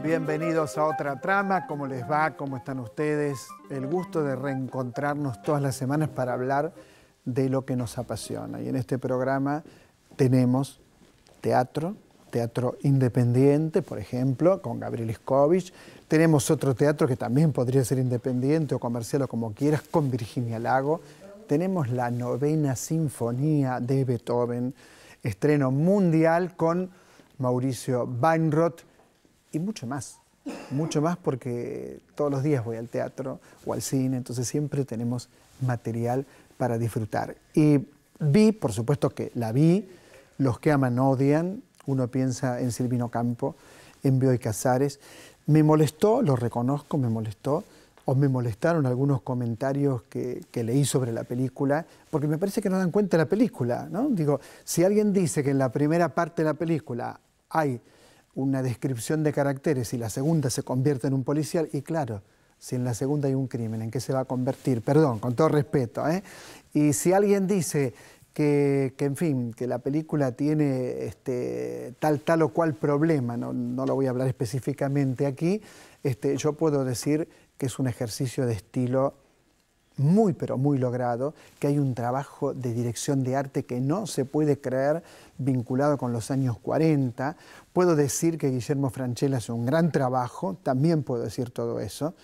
Bienvenidos a otra trama. ¿Cómo les va? ¿Cómo están ustedes? El gusto de reencontrarnos todas las semanas para hablar de lo que nos apasiona. Y en este programa tenemos teatro independiente, por ejemplo, con Gabriel Iscovich. Tenemos otro teatro que también podría ser independiente o comercial o como quieras, con Virginia Lago. Tenemos la Novena Sinfonía de Beethoven, estreno mundial con Mauricio Weinroth y mucho más porque todos los días voy al teatro o al cine, entonces siempre tenemos material para disfrutar. Y vi, por supuesto que la vi, Los que aman odian, uno piensa en Silvino Campo, en Bioy Casares. Me molestó, lo reconozco, me molestó, o me molestaron algunos comentarios que leí sobre la película, porque me parece que no dan cuenta de la película, ¿no? Digo, si alguien dice que en la primera parte de la película hay una descripción de caracteres y la segunda se convierte en un policial, y claro, si en la segunda hay un crimen, ¿en qué se va a convertir? Perdón, con todo respeto, ¿eh? Y si alguien dice que en fin, que la película tiene tal o cual problema, no lo voy a hablar específicamente aquí, yo puedo decir que es un ejercicio de estilo muy, pero muy logrado, que hay un trabajo de dirección de arte que no se puede creer vinculado con los años 40. Puedo decir que Guillermo Francella hace un gran trabajo, también puedo decir todo eso,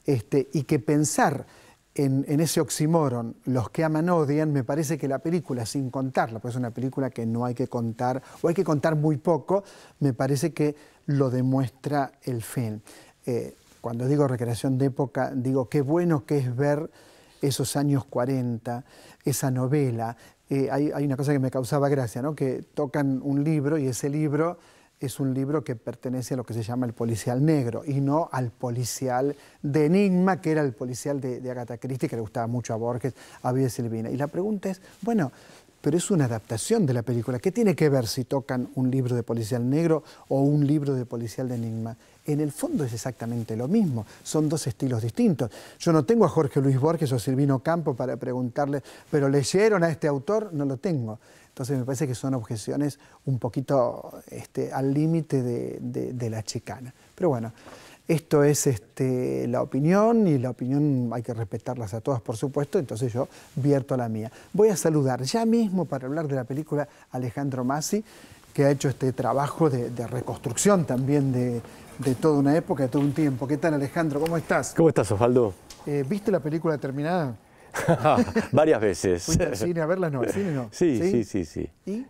y que pensar en ese oxímoron, Los que aman odian, me parece que la película, sin contarla, pues es una película que no hay que contar, o hay que contar muy poco, me parece que lo demuestra el film. Cuando digo recreación de época, digo qué bueno que es ver esos años 40, esa novela. Hay una cosa que me causaba gracia, ¿no? Que tocan un libro y ese libro es un libro que pertenece a lo que se llama el policial negro y no al policial de Enigma, que era el policial de Agatha Christie, que le gustaba mucho a Borges, a Vida Silvina. Y la pregunta es, bueno, pero es una adaptación de la película. ¿Qué tiene que ver si tocan un libro de policial negro o un libro de policial de Enigma? En el fondo es exactamente lo mismo, son dos estilos distintos. Yo no tengo a Jorge Luis Borges o Silvino Campo para preguntarle, ¿pero leyeron a este autor? No lo tengo. Entonces me parece que son objeciones un poquito al límite de la chicana. Pero bueno, esto es la opinión, y la opinión hay que respetarlas a todas, por supuesto, entonces yo vierto la mía. Voy a saludar ya mismo para hablar de la película a Alejandro Masi, que ha hecho este trabajo de reconstrucción también de toda una época, de todo un tiempo. ¿Qué tal, Alejandro? ¿Cómo estás? ¿Cómo estás, Osvaldo? ¿Viste la película terminada? Varias veces. ¿Fuiste al cine a verla? No, al cine no. Sí. ¿Y?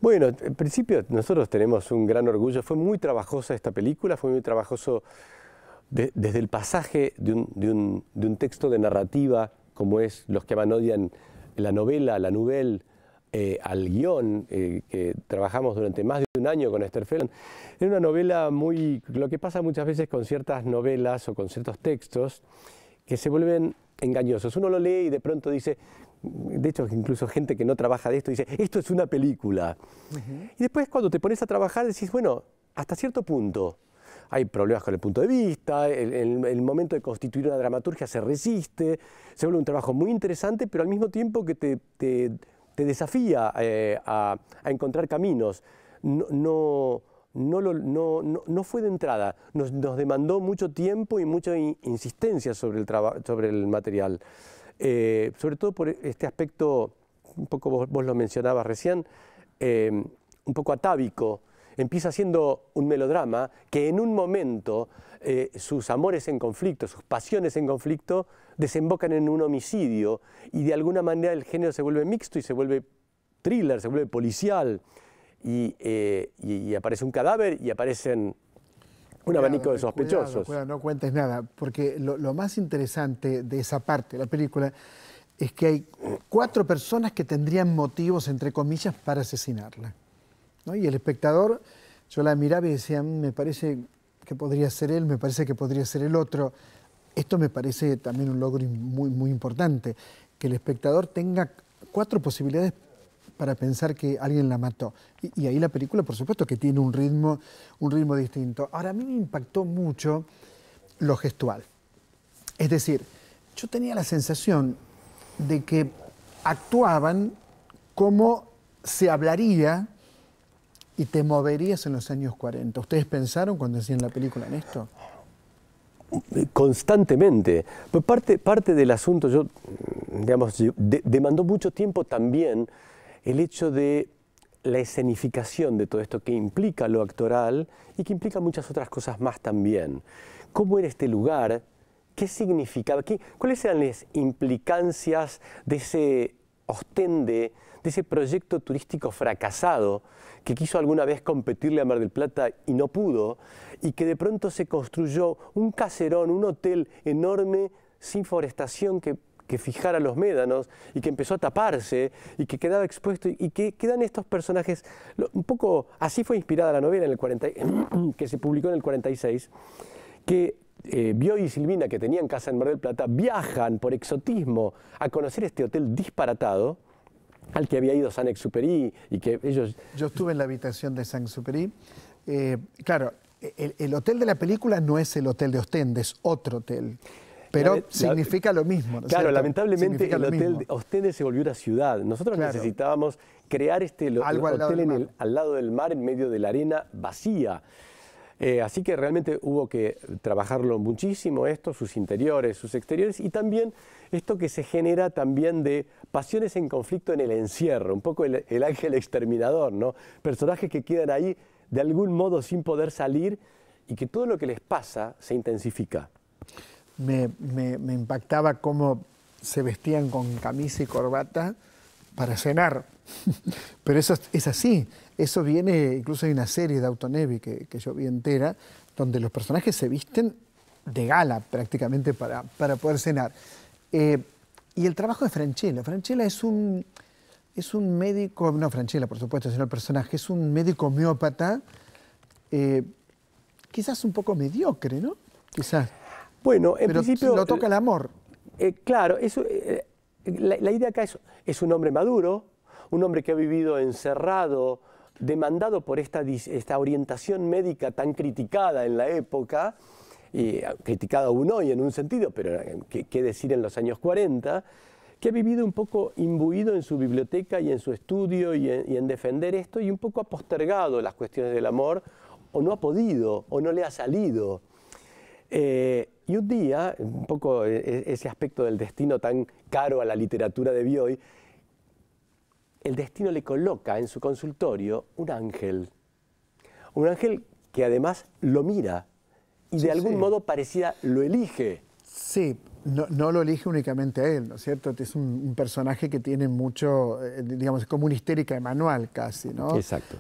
Bueno, en principio nosotros tenemos un gran orgullo. Fue muy trabajosa esta película, fue muy trabajoso desde el pasaje de un texto de narrativa como es Los que aman odian, la novela, la nouvelle, al guión, que trabajamos durante más de un año con Esther Feldman. Era una novela lo que pasa muchas veces con ciertas novelas o con ciertos textos que se vuelven engañosos. Uno lo lee y de pronto dice, de hecho incluso gente que no trabaja de esto dice, esto es una película. Y después cuando te pones a trabajar decís, bueno, hasta cierto punto hay problemas con el punto de vista, el momento de constituir una dramaturgia se resiste, se vuelve un trabajo muy interesante, pero al mismo tiempo que te desafía a encontrar caminos. No fue de entrada, nos demandó mucho tiempo y mucha insistencia sobre el material. Sobre todo por este aspecto, un poco vos lo mencionabas recién, un poco atávico. Empieza siendo un melodrama que en un momento sus amores en conflicto, sus pasiones en conflicto, desembocan en un homicidio y de alguna manera el género se vuelve mixto y se vuelve thriller, se vuelve policial y aparece un cadáver y aparecen un abanico de sospechosos. Cuidado, no cuentes nada, porque lo más interesante de esa parte de la película es que hay 4 personas que tendrían motivos, entre comillas, para asesinarla, ¿no? Y el espectador, yo la miraba y decía, me parece que podría ser él, me parece que podría ser el otro. Esto me parece también un logro muy, muy importante, que el espectador tenga 4 posibilidades para pensar que alguien la mató. Y ahí la película, por supuesto, que tiene un ritmo distinto. Ahora, a mí me impactó mucho lo gestual. Es decir, yo tenía la sensación de que actuaban como se hablaría y te moverías en los años 40. ¿Ustedes pensaron cuando hacían la película en esto? Constantemente. Pues parte del asunto, digamos, demandó mucho tiempo también el hecho de la escenificación de todo esto que implica lo actoral y que implica muchas otras cosas más también. ¿Cómo era este lugar? ¿Qué significaba? ¿Cuáles eran las implicancias de ese Ostende, de ese proyecto turístico fracasado que quiso alguna vez competirle a Mar del Plata y no pudo, y que de pronto se construyó un caserón, un hotel enorme sin forestación que fijara los médanos y que empezó a taparse y que quedaba expuesto y que quedan estos personajes, un poco así fue inspirada la novela en el que se publicó en el 46, que Bioy y Silvina, que tenían casa en Mar del Plata, viajan por exotismo a conocer este hotel disparatado al que había ido Saint-Exupéry y que ellos... Yo estuve en la habitación de Saint-Exupéry. Claro, el hotel de la película no es el hotel de Ostende, es otro hotel. Pero significa lo mismo, ¿no es claro, cierto? lamentablemente el hotel de Ostende se volvió una ciudad. Nosotros necesitábamos crear hotel al lado del mar, en medio de la arena vacía. Así que realmente hubo que trabajarlo muchísimo esto, sus interiores, sus exteriores, y también esto que se genera también de pasiones en conflicto en el encierro, un poco el ángel exterminador, ¿no? Personajes que quedan ahí de algún modo sin poder salir y que todo lo que les pasa se intensifica. Me impactaba cómo se vestían con camisa y corbata para cenar. Pero eso es así. Eso viene, incluso hay una serie de Autonevi que yo vi entera, donde los personajes se visten de gala prácticamente para poder cenar. Y el trabajo de Francella. Francella es un médico, no Francella por supuesto, sino el personaje, es un médico homeópata, quizás un poco mediocre, ¿no? Quizás. Bueno, en pero principio... lo toca el amor. Claro, la idea acá es un hombre maduro, un hombre que ha vivido encerrado, demandado por esta orientación médica tan criticada en la época, y criticada aún hoy en un sentido, pero qué decir en los años 40, que ha vivido un poco imbuido en su biblioteca y en su estudio y en defender esto, y un poco ha postergado las cuestiones del amor, o no ha podido, o no le ha salido. Y un día, un poco ese aspecto del destino tan caro a la literatura de Bioy, el destino le coloca en su consultorio un ángel que además lo mira y de algún modo parecida lo elige. Sí, no lo elige únicamente a él, ¿no es cierto? Es un personaje que tiene mucho, digamos, es como una histérica de manual casi, ¿no? Exacto.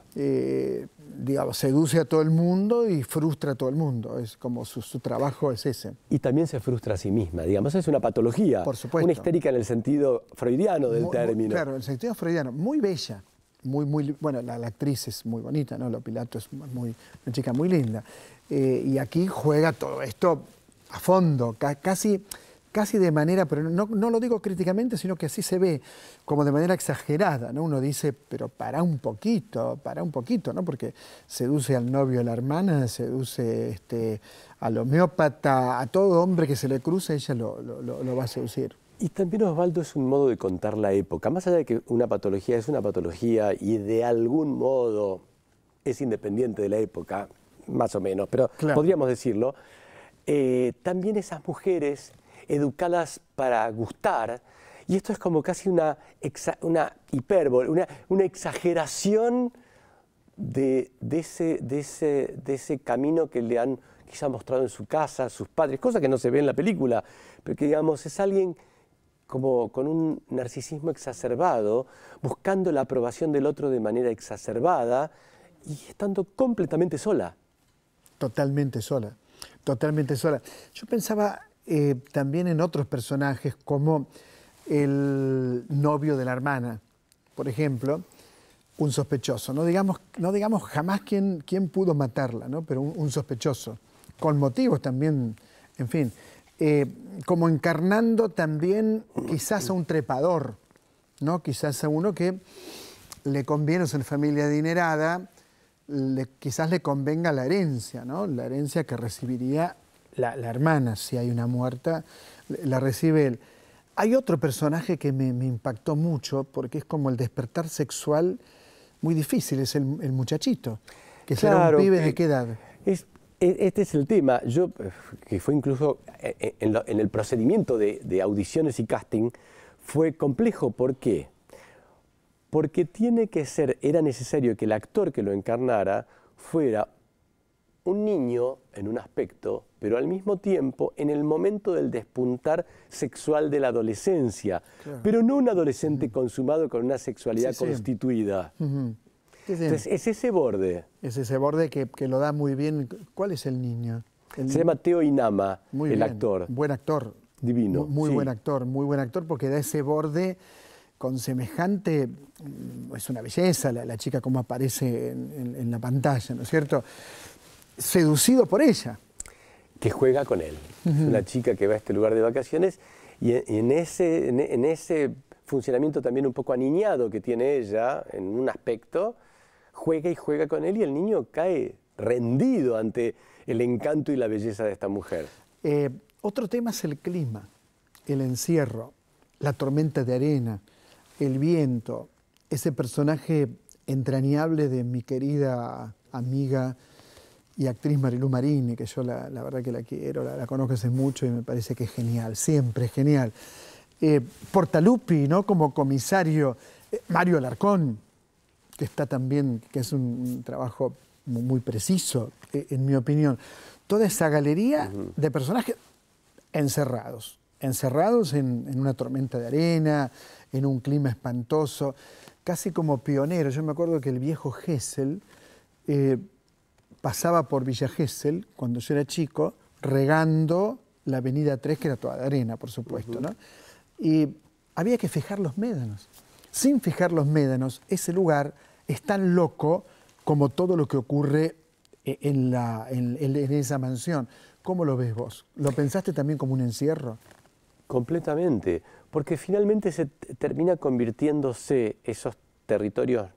Digamos, seduce a todo el mundo y frustra a todo el mundo. Es como su trabajo es ese. Y también se frustra a sí misma, digamos, es una patología. Por supuesto. Una histérica en el sentido freudiano del término. Claro, en el sentido freudiano. Muy bella. Bueno, la actriz es muy bonita, ¿no? Lo Pilato es una chica muy linda. Y aquí juega todo esto a fondo, casi de manera, pero no lo digo críticamente, sino que así se ve, como de manera exagerada, ¿no? Uno dice, pero para un poquito, ¿no? Porque seduce al novio de la hermana, seduce al homeópata, a todo hombre que se le cruce, ella lo va a seducir. Y también, Osvaldo, es un modo de contar la época. Más allá de que una patología es una patología y de algún modo es independiente de la época, más o menos, pero claro, podríamos decirlo, también esas mujeres educadas para gustar, y esto es como casi una hipérbole, una exageración de ese camino que le han quizá mostrado en su casa, sus padres, cosa que no se ve en la película, pero que digamos es alguien como con un narcisismo exacerbado, buscando la aprobación del otro de manera exacerbada y estando completamente sola. Totalmente sola, totalmente sola. Yo pensaba también en otros personajes como el novio de la hermana, por ejemplo, un sospechoso. No digamos jamás quién pudo matarla, ¿no? Pero un sospechoso, con motivos también, en fin. Como encarnando también quizás a un trepador, ¿no? Quizás a uno que le conviene, es una familia adinerada, quizás le convenga la herencia, ¿no? La herencia que recibiría la hermana, si hay una muerta, la recibe él. Hay otro personaje que me impactó mucho porque es como el despertar sexual muy difícil, es el muchachito, que será un pibe de qué edad. Este es el tema. Yo, que fue incluso en el procedimiento de audiciones y casting, fue complejo. ¿Por qué? Porque era necesario que el actor que lo encarnara fuera un niño en un aspecto, pero al mismo tiempo en el momento del despuntar sexual de la adolescencia, claro. Pero no un adolescente consumado con una sexualidad constituida. Entonces, es ese borde. Es ese borde que lo da muy bien. ¿Cuál es el niño? Se llama Teo Inama, el actor. Buen actor. Divino. Muy buen actor, porque da ese borde con semejante... Es una belleza la chica como aparece en la pantalla, ¿no es cierto? Seducido por ella. Que juega con él. Es una chica que va a este lugar de vacaciones y en ese funcionamiento también un poco aniñado que tiene ella, en un aspecto, juega y juega con él y el niño cae rendido ante el encanto y la belleza de esta mujer. Otro tema es el clima, el encierro, la tormenta de arena, el viento, ese personaje entrañable de mi querida amiga y actriz Marilu Marini, que yo la verdad que la quiero, la conozco hace mucho y me parece que es genial, siempre es genial. Portaluppi, ¿no? Como comisario, Mario Alarcón, que está también, que es un trabajo muy preciso, en mi opinión. Toda esa galería de personajes encerrados en una tormenta de arena, en un clima espantoso, casi como pioneros. Yo me acuerdo que el viejo Gesell pasaba por Villa Gesell, cuando yo era chico, regando la avenida 3, que era toda de arena, por supuesto, ¿no? Y había que fijar los médanos. Sin fijar los médanos, ese lugar es tan loco como todo lo que ocurre en esa mansión. ¿Cómo lo ves vos? ¿Lo pensaste también como un encierro? Completamente, porque finalmente se termina convirtiéndose esos territorios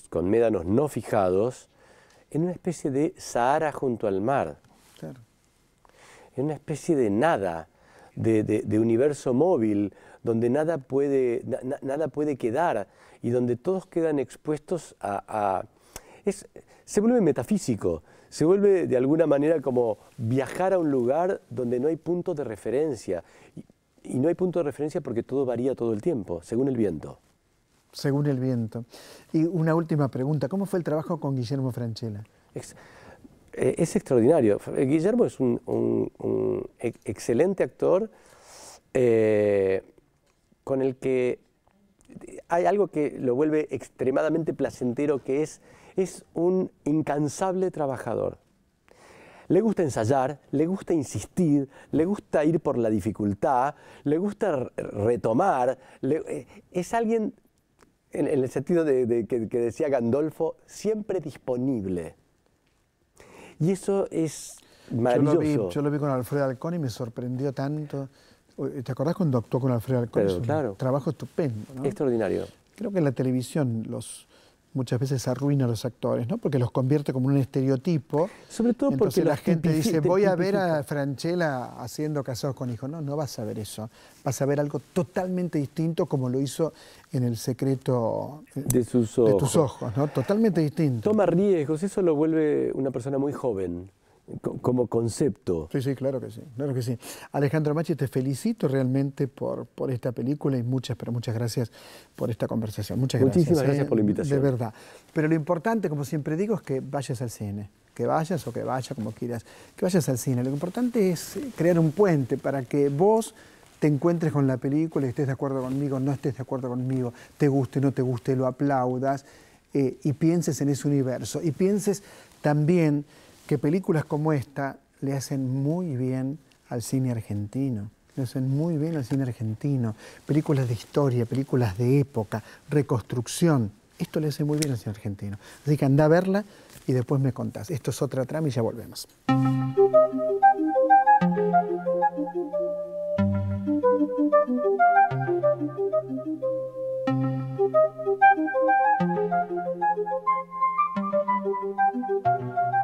con médanos no fijados en una especie de Sahara junto al mar. Claro. En una especie de nada, de universo móvil, donde nada puede quedar y donde todos quedan expuestos se vuelve metafísico, se vuelve de alguna manera como viajar a un lugar donde no hay punto de referencia. Y no hay punto de referencia porque todo varía todo el tiempo, según el viento. Según el viento. Y una última pregunta, ¿cómo fue el trabajo con Guillermo Francella? Es extraordinario. Guillermo es un excelente actor con el que hay algo que lo vuelve extremadamente placentero, que es un incansable trabajador. Le gusta ensayar, le gusta insistir, le gusta ir por la dificultad, le gusta retomar. Es alguien, en el sentido que decía Gandolfo, siempre disponible. Y eso es maravilloso. Yo lo vi con Alfredo Alcón y me sorprendió tanto. ¿Te acordás cuando actuó con Alfredo Alcón? Pero, claro. Trabajo estupendo, ¿no? Extraordinario. Creo que en la televisión muchas veces arruina a los actores, ¿no? Porque los convierte como un estereotipo. Sobre todo porque la gente dice, voy a ver a Francella haciendo Casados con Hijos. No vas a ver eso. Vas a ver algo totalmente distinto, como lo hizo en El secreto de tus ojos, ¿no? Totalmente distinto. Toma riesgos, eso lo vuelve una persona muy joven, como concepto. Sí, claro que sí, claro que sí. Alejandro Macchi, te felicito realmente por esta película y muchas gracias por esta conversación. Muchísimas gracias por la invitación. De verdad. Pero lo importante, como siempre digo, es que vayas al cine. Que vayas o que vaya, como quieras. Que vayas al cine. Lo importante es crear un puente para que vos te encuentres con la película y estés de acuerdo conmigo, no estés de acuerdo conmigo, te guste, no te guste, lo aplaudas y pienses en ese universo. Y pienses también que películas como esta le hacen muy bien al cine argentino. Le hacen muy bien al cine argentino. Películas de historia, películas de época, reconstrucción. Esto le hace muy bien al cine argentino. Así que anda a verla y después me contás. Esto es Otra Trama y ya volvemos.